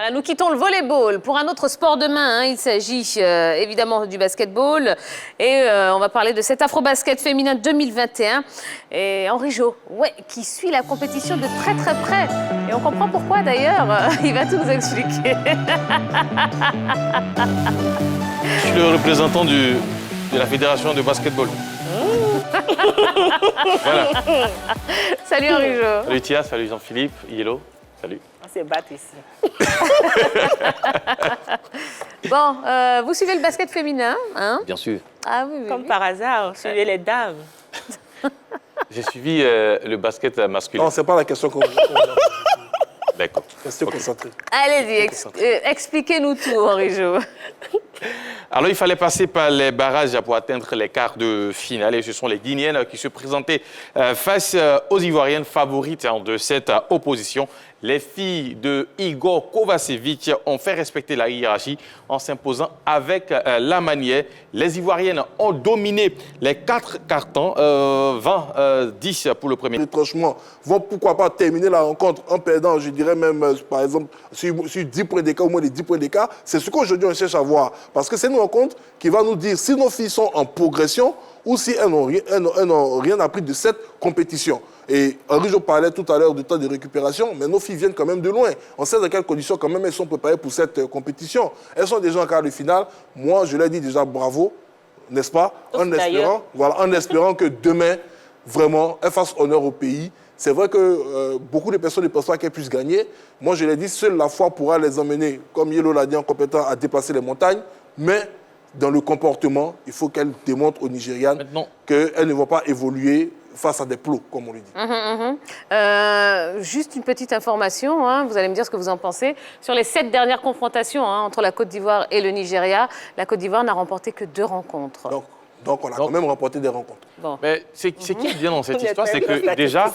Voilà, nous quittons le volleyball pour un autre sport de main. Il s'agit évidemment du basketball. Et on va parler de cet Afrobasket féminin 2021. Et Henri Jo, qui suit la compétition de très très près. Et on comprend pourquoi d'ailleurs. Il va tout nous expliquer. Je suis le représentant de la fédération de basketball. Voilà. Salut Henri Jo. Salut Tia, salut Jean-Philippe, Yellow, salut. On s'est battu ici. Bon, vous suivez le basket féminin, hein? Bien sûr. Ah oui, oui. Comme par hasard, suivez les dames. J'ai suivi le basket masculin. Non, c'est pas la question qu'on... D'accord. Restez concentrés. Allez-y, expliquez-nous tout, Henri Jo. Alors, il fallait passer par les barrages pour atteindre les quarts de finale. Et ce sont les Guinéennes qui se présentaient face aux Ivoiriennes favorites de cette opposition. Les filles de Igor Kovacevic ont fait respecter la hiérarchie en s'imposant avec la manière. Les Ivoiriennes ont dominé les 4 cartons, 20-10 pour le premier. Les tranchements vont pourquoi pas terminer la rencontre en perdant, je dirais même, par exemple, sur 10 points d'écart, au moins les 10 points d'écart. C'est ce qu'aujourd'hui on cherche à voir. Parce que c'est une rencontre qui va nous dire si nos filles sont en progression ou si elles n'ont rien appris de cette compétition. Et Henri Jo parlait tout à l'heure du temps de récupération, mais nos filles viennent quand même de loin. On sait dans quelles conditions quand même elles sont préparées pour cette compétition. Elles sont déjà en quart de finale. Moi, je leur dis déjà bravo, n'est-ce pas? En espérant que demain, vraiment, elles fassent honneur au pays. C'est vrai que beaucoup de personnes ne pensent pas qu'elles puissent gagner. Moi, je l'ai dit, seule la foi pourra les emmener, comme Yellow l'a dit, en compétent à déplacer les montagnes. Mais dans le comportement, il faut qu'elles démontrent aux Nigérianes qu'elles ne vont pas évoluer face à des plots, comme on le dit. Juste une petite information, hein, vous allez me dire ce que vous en pensez. Sur les 7 dernières confrontations entre la Côte d'Ivoire et le Nigeria, la Côte d'Ivoire n'a remporté que 2 rencontres. Donc on a quand même remporté des rencontres. Bon. Mais ce qui est bien dans cette histoire, c'est que déjà,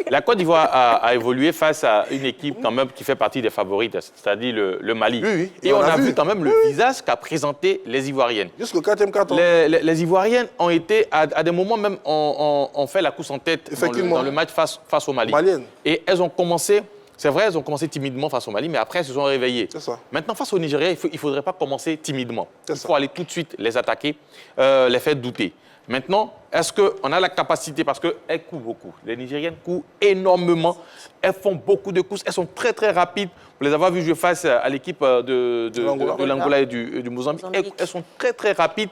la Côte d'Ivoire a évolué face à une équipe quand même qui fait partie des favorites, c'est-à-dire le Mali. Oui, et on a vu quand même le visage qu'a présenté les Ivoiriennes. Jusqu'au 4e carton. Les Ivoiriennes ont été, à des moments même, ont fait la course en tête dans le match face au Mali. Malienne. Et elles ont commencé... C'est vrai, elles ont commencé timidement face au Mali, mais après, elles se sont réveillées. C'est ça. Maintenant, face au Nigeria, il ne faudrait pas commencer timidement. Il faut aller tout de suite les attaquer, les faire douter. Maintenant, est-ce qu'on a la capacité, parce qu'elles courent beaucoup. Les Nigériennes courent énormément. Elles font beaucoup de courses. Elles sont très, très rapides. Vous les avez vues jouer face à l'équipe de l'Angola et du Mozambique. Elles sont très, très rapides.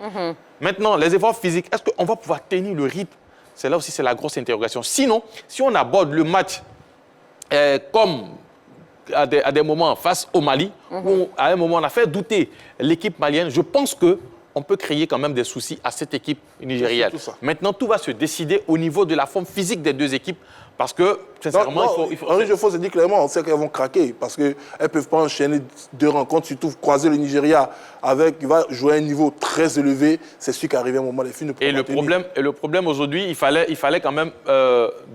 Maintenant, les efforts physiques, est-ce qu'on va pouvoir tenir le rythme? C'est là aussi, c'est la grosse interrogation. Sinon, si on aborde le match comme à des moments face au Mali, où à un moment on a fait douter l'équipe malienne, je pense qu'on peut créer quand même des soucis à cette équipe nigériane. Maintenant, tout va se décider au niveau de la forme physique des deux équipes, parce que, sincèrement, il faut... Henri Jo se dit clairement, on sait qu'elles vont craquer, parce qu'elles ne peuvent pas enchaîner 2 rencontres, surtout croiser le Nigeria il va jouer à un niveau très élevé. C'est sûr qu'à arriver un moment, les filles ne pourront pas tenir. Et le problème aujourd'hui, il fallait quand même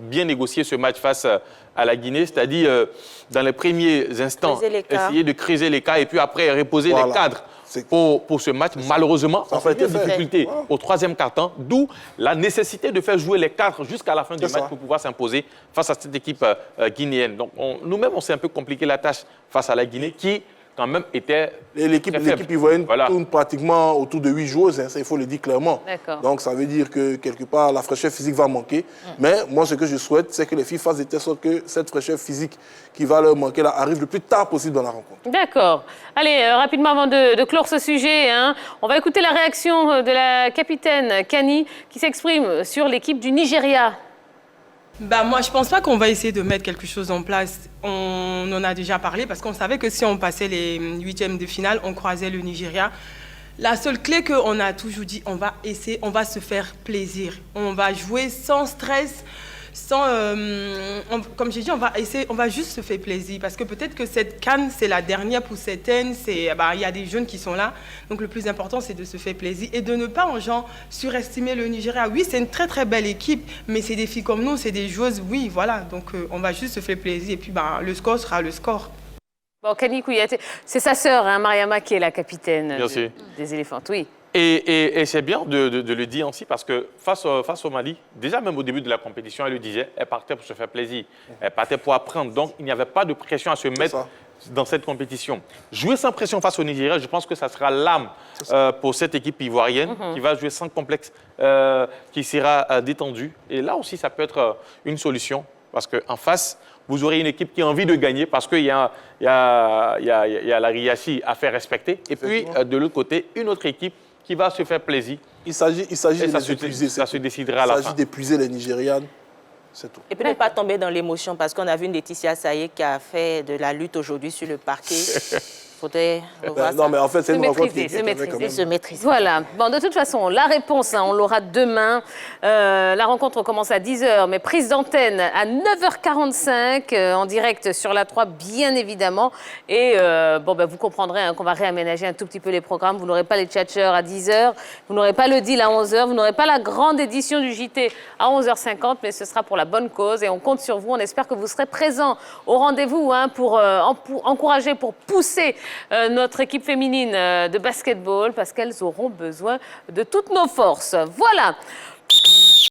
bien négocier ce match face à la Guinée, c'est-à-dire dans les premiers instants, essayer de creuser l'écart et puis après reposer les cadres pour ce match. Malheureusement, ça a été une difficulté au 3e quart-temps, d'où la nécessité de faire jouer les cadres jusqu'à la fin du match pour pouvoir s'imposer face à cette équipe guinéenne. Donc nous-mêmes, on s'est un peu compliqué la tâche face à la Guinée qui quand même était l'équipe ivoirienne tourne pratiquement autour de 8 joueuses, hein, ça, il faut le dire clairement. Donc ça veut dire que quelque part la fraîcheur physique va manquer. Mais moi ce que je souhaite, c'est que les filles fassent de telle sorte que cette fraîcheur physique qui va leur manquer là arrive le plus tard possible dans la rencontre. D'accord. Allez, rapidement avant de clore ce sujet, on va écouter la réaction de la capitaine Kani qui s'exprime sur l'équipe du Nigeria. Moi, je ne pense pas qu'on va essayer de mettre quelque chose en place. On en a déjà parlé parce qu'on savait que si on passait les 8e de finale, on croisait le Nigeria. La seule clé qu'on a toujours dit, on va essayer, on va se faire plaisir. On va jouer sans stress, comme j'ai dit, on va juste se faire plaisir. Parce que peut-être que cette CAN, c'est la dernière pour certaines. Il y a des jeunes qui sont là. Donc le plus important, c'est de se faire plaisir et de ne pas, surestimer le Nigeria. Oui, c'est une très, très belle équipe, mais c'est des filles comme nous, c'est des joueuses, oui, voilà. Donc on va juste se faire plaisir et puis le score sera le score. Bon, Kani Kouyaté, c'est sa sœur, Mariama, qui est la capitaine des Éléphantes, oui. Et c'est bien de le dire aussi parce que face au Mali, déjà même au début de la compétition, elle le disait, elle partait pour se faire plaisir, elle partait pour apprendre. Donc il n'y avait pas de pression à se mettre dans cette compétition. Jouer sans pression face au Nigeria, je pense que ça sera l'âme pour cette équipe ivoirienne qui va jouer sans complexe, qui sera détendue. Et là aussi, ça peut être une solution parce qu'en face, vous aurez une équipe qui a envie de gagner parce qu'il y a la hiérarchie à faire respecter. Et puis, de l'autre côté, une autre équipe qui va se faire plaisir. Il s'agit de les épuiser. Ça se décidera à la fin. Il s'agit d'épuiser les Nigérianes. C'est tout. Et puis ne pas tomber dans l'émotion, parce qu'on a vu une Laetitia Saïe qui a fait de la lutte aujourd'hui sur le parquet. Faudrait revoir ça. Non, mais en fait, c'est une rencontre qui se maîtriser. Se maîtriser. Voilà. Bon, de toute façon, la réponse, on l'aura demain. La rencontre commence à 10h, mais prise d'antenne à 9h45 en direct sur la 3, bien évidemment. Et vous comprendrez qu'on va réaménager un tout petit peu les programmes. Vous n'aurez pas les tchatcheurs à 10h, vous n'aurez pas le deal à 11h, vous n'aurez pas la grande édition du JT à 11h50, mais ce sera pour la bonne cause. Et on compte sur vous. On espère que vous serez présents au rendez-vous pour encourager, pour pousser notre équipe féminine de basketball parce qu'elles auront besoin de toutes nos forces. Voilà.